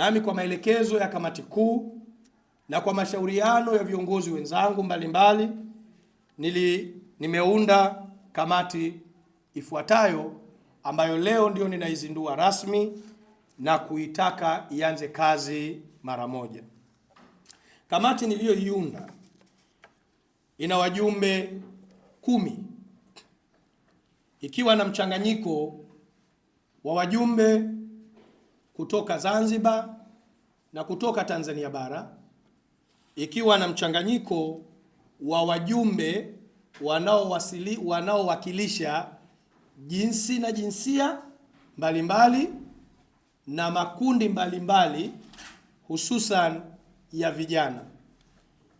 Nami kwa maelekezo ya kamati kuu na kwa mashauriano ya viongozi wenzangu mbalimbali nimeunda kamati ifuatayo ambayo leo ndio ninaizindua rasmi na kuitaka ianze kazi mara moja. Kamati niliyoiunda ina wajumbe 10 ikiwa na mchanganyiko wa wajumbe kutoka Zanzibar na kutoka Tanzania bara, ikiwa na mchanganyiko wa wajumbe wanaowakilisha jinsi na jinsia mbalimbali na makundi mbalimbali hususan ya vijana,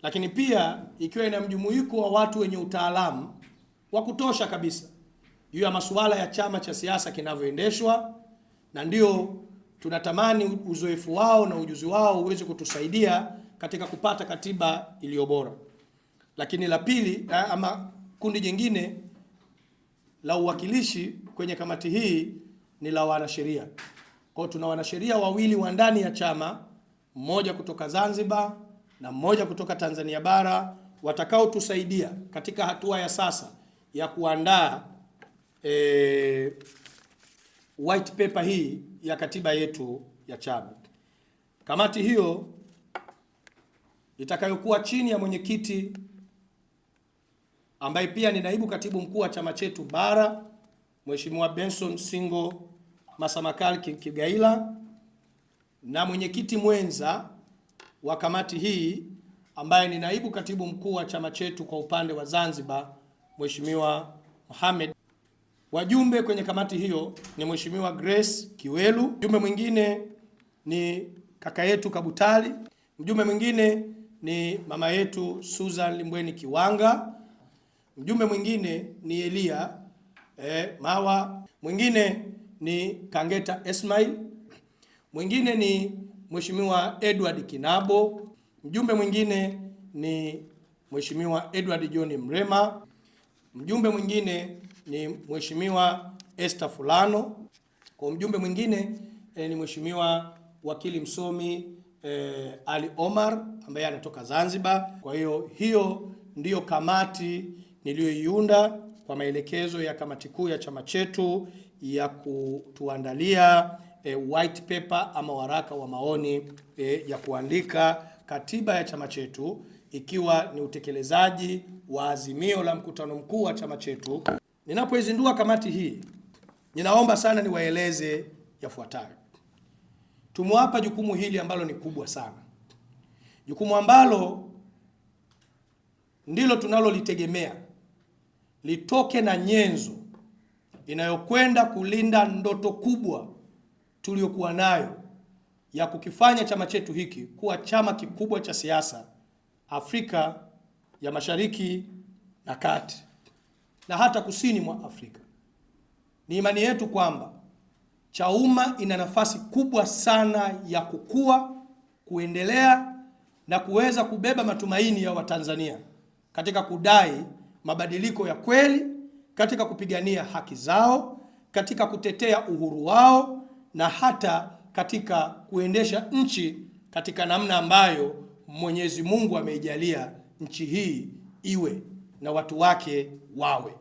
lakini pia ikiwa ina mjumuiko wa watu wenye utaalamu wa kutosha kabisa juu ya masuala ya chama cha siasa kinavyoendeshwa, na ndio tunatamani uzoefu wao na ujuzi wao uweze kutusaidia katika kupata katiba iliyo bora. Lakini la pili, ama kundi jingine la uwakilishi kwenye kamati hii ni la wanasheria. Kwa tuna wanasheria wawili wa ndani ya chama, mmoja kutoka Zanzibar na mmoja kutoka Tanzania bara, watakao tusaidia katika hatua ya sasa ya kuandaa white paper hii ya katiba yetu ya chama. Kamati hiyo itakayokuwa chini ya mwenyekiti ambaye pia ni naibu katibu mkuu wa chama chetu bara, Mheshimiwa Benson Singo Masamakali Kigaila, na mwenyekiti mwenza wa kamati hii ambaye ni naibu katibu mkuu wa chama chetu kwa upande wa Zanzibar, Mheshimiwa Mohamed. Wajumbe kwenye kamati hiyo ni Mheshimiwa Grace Kiwelu, mjumbe mwingine ni kaka yetu Kabutali, mjumbe mwingine ni mama yetu Susan Limbweni Kiwanga, mjumbe mwingine ni Elia Mawa, mwingine ni Kangeta Esmail, mwingine ni Mheshimiwa Edward Kinabo, mjumbe mwingine ni Mheshimiwa Edward John Mrema, mjumbe mwingine ni Mheshimiwa Esther Fulano, kwa mjumbe mwingine ni Mheshimiwa wakili msomi Ali Omar ambaye anatoka Zanzibar. Kwa hiyo ndiyo kamati niliyoiunda kwa maelekezo ya kamati kuu ya chama chetu ya kutuandalia white paper ama waraka wa maoni ya kuandika katiba ya chama chetu, ikiwa ni utekelezaji wa azimio la mkutano mkuu wa chama chetu. Ninapoizindua kamati hii, ninaomba sana niwaeleze yafuatayo. Tumewapa jukumu hili ambalo ni kubwa sana, jukumu ambalo ndilo tunalolitegemea litoke na nyenzo inayokwenda kulinda ndoto kubwa tuliyokuwa nayo ya kukifanya chama chetu hiki kuwa chama kikubwa cha siasa Afrika ya Mashariki na Kati na hata kusini mwa Afrika. Ni imani yetu kwamba Chauma ina nafasi kubwa sana ya kukua, kuendelea na kuweza kubeba matumaini ya Watanzania katika kudai mabadiliko ya kweli, katika kupigania haki zao, katika kutetea uhuru wao na hata katika kuendesha nchi katika namna ambayo Mwenyezi Mungu ameijalia nchi hii iwe na watu wake wawe.